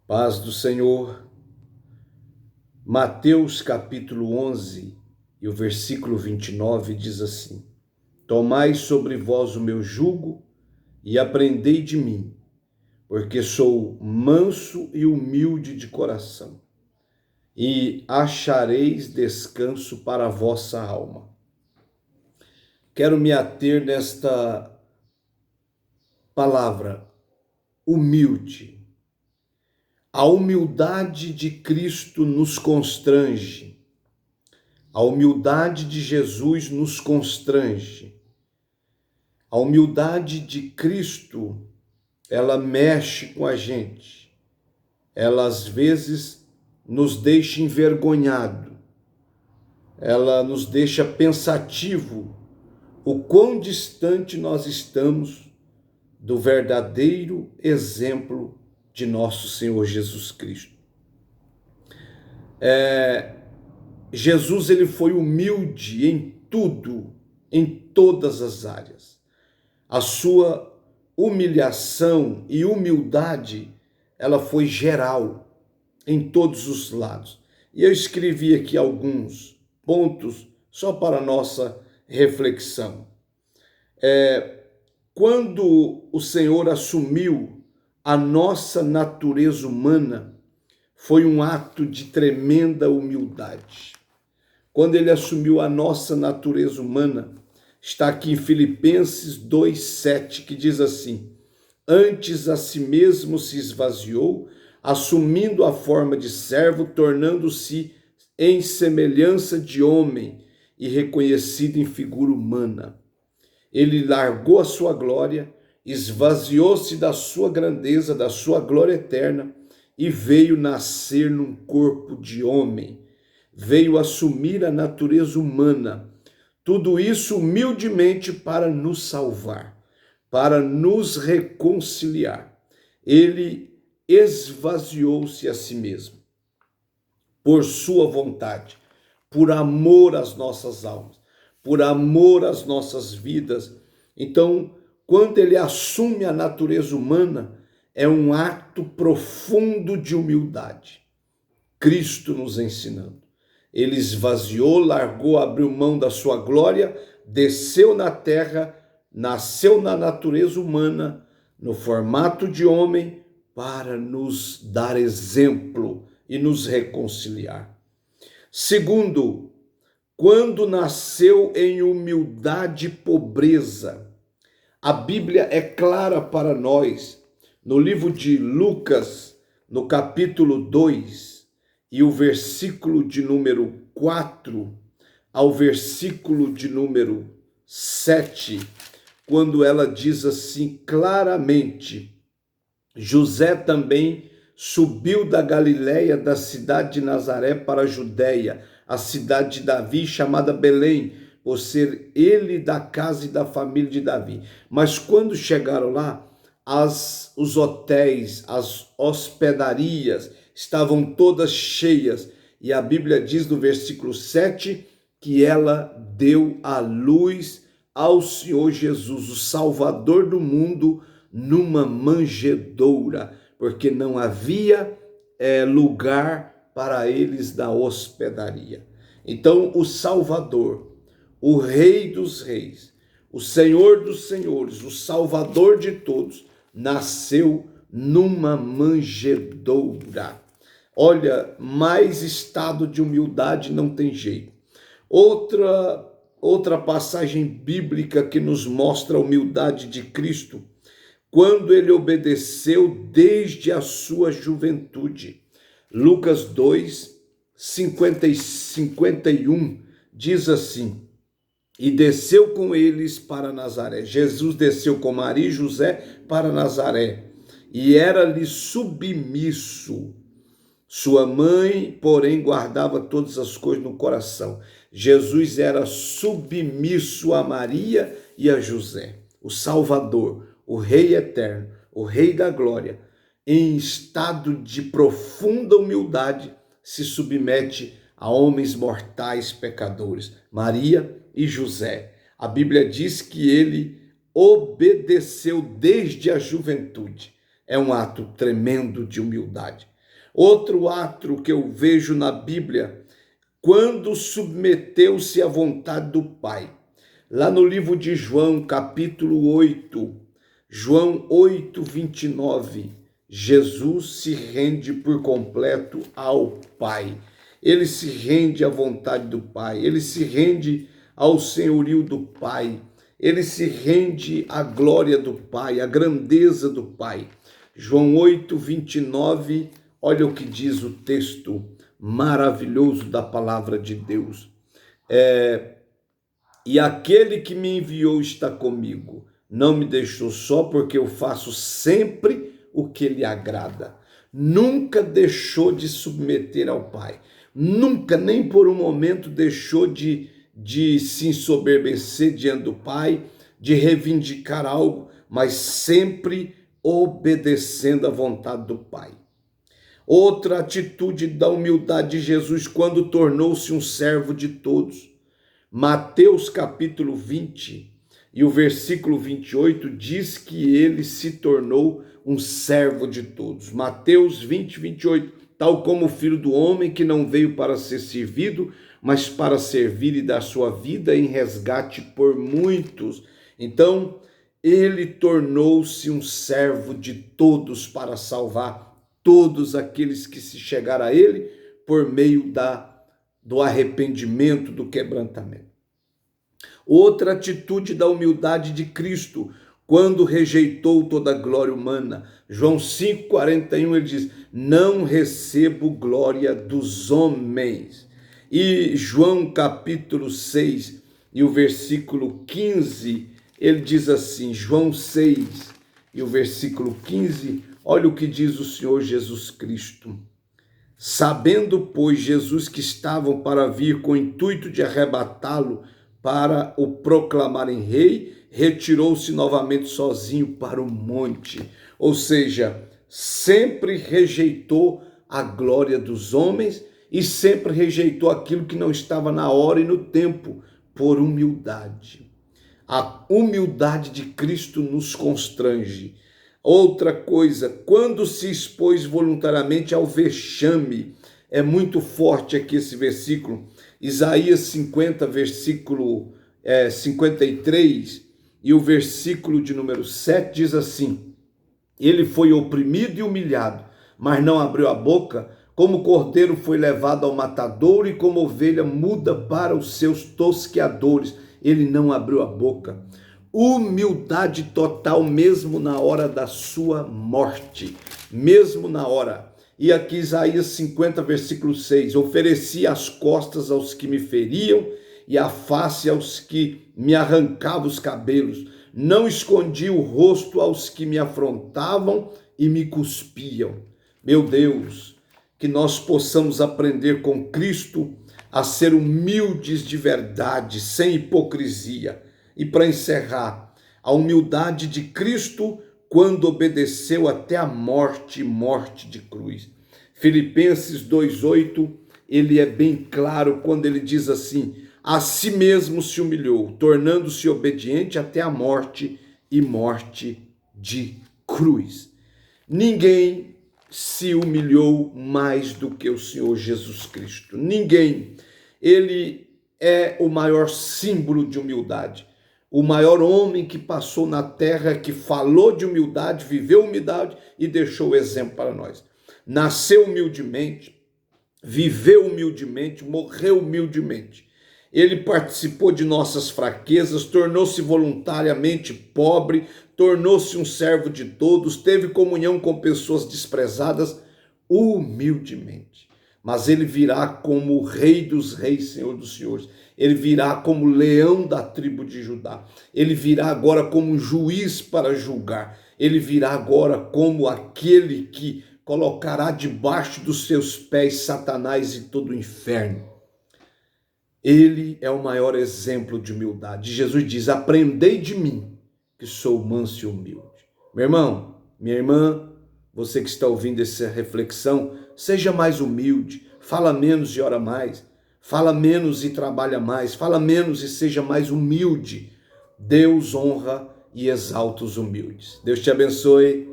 Paz do Senhor. Mateus capítulo 11 e o versículo 29 diz assim: Tomai sobre vós o meu jugo e aprendei de mim, porque sou manso e humilde de coração, e achareis descanso para a vossa alma. Quero me ater nesta palavra, humilde. A humildade de Cristo nos constrange. A humildade de Jesus nos constrange. A humildade de Cristo, ela mexe com a gente. Ela às vezes nos deixa envergonhado. Ela nos deixa pensativo o quão distante nós estamos do verdadeiro exemplo de nosso Senhor Jesus Cristo. Jesus ele foi humilde em tudo, em todas as áreas. A sua humilhação e humildade, ela foi geral em todos os lados. E eu escrevi aqui alguns pontos só para nossa reflexão. Quando o Senhor assumiu a nossa natureza humana, foi um ato de tremenda humildade. Quando ele assumiu a nossa natureza humana, está aqui em Filipenses 2:7, que diz assim: Antes a si mesmo se esvaziou, assumindo a forma de servo, tornando-se em semelhança de homem e reconhecido em figura humana. Ele largou a sua glória, esvaziou-se da sua grandeza, da sua glória eterna, e veio nascer num corpo de homem. Veio assumir a natureza humana. Tudo isso humildemente para nos salvar, para nos reconciliar. Ele esvaziou-se a si mesmo, por sua vontade, por amor às nossas almas, por amor às nossas vidas. Então, quando ele assume a natureza humana, é um ato profundo de humildade. Cristo nos ensinando. Ele esvaziou, largou, abriu mão da sua glória, desceu na terra, nasceu na natureza humana, no formato de homem, para nos dar exemplo e nos reconciliar. Segundo, quando nasceu em humildade e pobreza. A Bíblia é clara para nós, no livro de Lucas, no capítulo 2, e o versículo de número 4 ao versículo de número 7, quando ela diz assim claramente: José também subiu da Galiléia, da cidade de Nazaré, para a Judéia, a cidade de Davi, chamada Belém, por ser ele da casa e da família de Davi. Mas quando chegaram lá, os hotéis, as hospedarias estavam todas cheias. E a Bíblia diz no versículo 7 que ela deu à luz ao Senhor Jesus, o Salvador do mundo, numa manjedoura, porque não havia lugar para eles da hospedaria. Então o Salvador, o Rei dos Reis, o Senhor dos Senhores, o Salvador de todos, nasceu numa manjedoura. Olha, mais estado de humildade não tem jeito. Outra passagem bíblica que nos mostra a humildade de Cristo, quando ele obedeceu desde a sua juventude. Lucas 2, 50 e 51 diz assim: E desceu com eles para Nazaré. Jesus desceu com Maria e José para Nazaré, e era-lhe submisso. Sua mãe, porém, guardava todas as coisas no coração. Jesus era submisso a Maria e a José, o Salvador, o Rei eterno, o Rei da glória, em estado de profunda humildade, se submete a homens mortais pecadores, Maria e José. A Bíblia diz que ele obedeceu desde a juventude. É um ato tremendo de humildade. Outro ato que eu vejo na Bíblia, quando submeteu-se à vontade do Pai. Lá no livro de João, capítulo 8, João 8, 29, Jesus se rende por completo ao Pai. Ele se rende à vontade do Pai, ele se rende ao senhorio do Pai, ele se rende à glória do Pai, à grandeza do Pai. João 8, 29, olha o que diz o texto maravilhoso da palavra de Deus. E aquele que me enviou está comigo, não me deixou só, porque eu faço sempre o que lhe agrada. Nunca deixou de submeter ao Pai, nunca, nem por um momento, deixou de se ensoberbecer diante do Pai, de reivindicar algo, mas sempre obedecendo à vontade do Pai. Outra atitude da humildade de Jesus quando tornou-se um servo de todos. Mateus capítulo 20 e o versículo 28 diz que ele se tornou um servo de todos. Mateus 20, 28, tal como o Filho do Homem, que não veio para ser servido, mas para servir e dar sua vida em resgate por muitos. Então, ele tornou-se um servo de todos para salvar todos aqueles que se chegaram a ele por meio do arrependimento, do quebrantamento. Outra atitude da humildade de Cristo, quando rejeitou toda a glória humana. João 5,41 ele diz, não recebo glória dos homens. E João capítulo 6 e o versículo 15, ele diz assim, João 6 e o versículo 15, olha o que diz o Senhor Jesus Cristo. Sabendo, pois, Jesus que estavam para vir com o intuito de arrebatá-lo para o proclamarem rei, retirou-se novamente sozinho para o monte. Ou seja, sempre rejeitou a glória dos homens e sempre rejeitou aquilo que não estava na hora e no tempo, por humildade. A humildade de Cristo nos constrange. Outra coisa, quando se expôs voluntariamente ao vexame, é muito forte aqui esse versículo, Isaías 50, versículo 53, e o versículo de número 7 diz assim, ele foi oprimido e humilhado, mas não abriu a boca, como cordeiro foi levado ao matadouro e como ovelha muda para os seus tosqueadores, ele não abriu a boca. Humildade total mesmo na hora da sua morte, mesmo na hora. E aqui Isaías 50, versículo 6, ofereci as costas aos que me feriam e a face aos que me arrancavam os cabelos. Não escondi o rosto aos que me afrontavam e me cuspiam. Meu Deus, que nós possamos aprender com Cristo a ser humildes de verdade, sem hipocrisia. E para encerrar, a humildade de Cristo quando obedeceu até a morte de cruz. Filipenses 2,8, ele é bem claro quando ele diz assim, a si mesmo se humilhou, tornando-se obediente até a morte e morte de cruz. Ninguém se humilhou mais do que o Senhor Jesus Cristo. Ninguém. Ele é o maior símbolo de humildade. O maior homem que passou na terra, que falou de humildade, viveu humildade e deixou o exemplo para nós. Nasceu humildemente, viveu humildemente, morreu humildemente. Ele participou de nossas fraquezas, tornou-se voluntariamente pobre, tornou-se um servo de todos, teve comunhão com pessoas desprezadas, humildemente. Mas ele virá como o Rei dos Reis, Senhor dos Senhores. Ele virá como leão da tribo de Judá. Ele virá agora como juiz para julgar. Ele virá agora como aquele que colocará debaixo dos seus pés Satanás e todo o inferno. Ele é o maior exemplo de humildade. Jesus diz, aprendei de mim, que sou manso e humilde. Meu irmão, minha irmã, você que está ouvindo essa reflexão, seja mais humilde, fala menos e ora mais, fala menos e trabalha mais, fala menos e seja mais humilde. Deus honra e exalta os humildes. Deus te abençoe.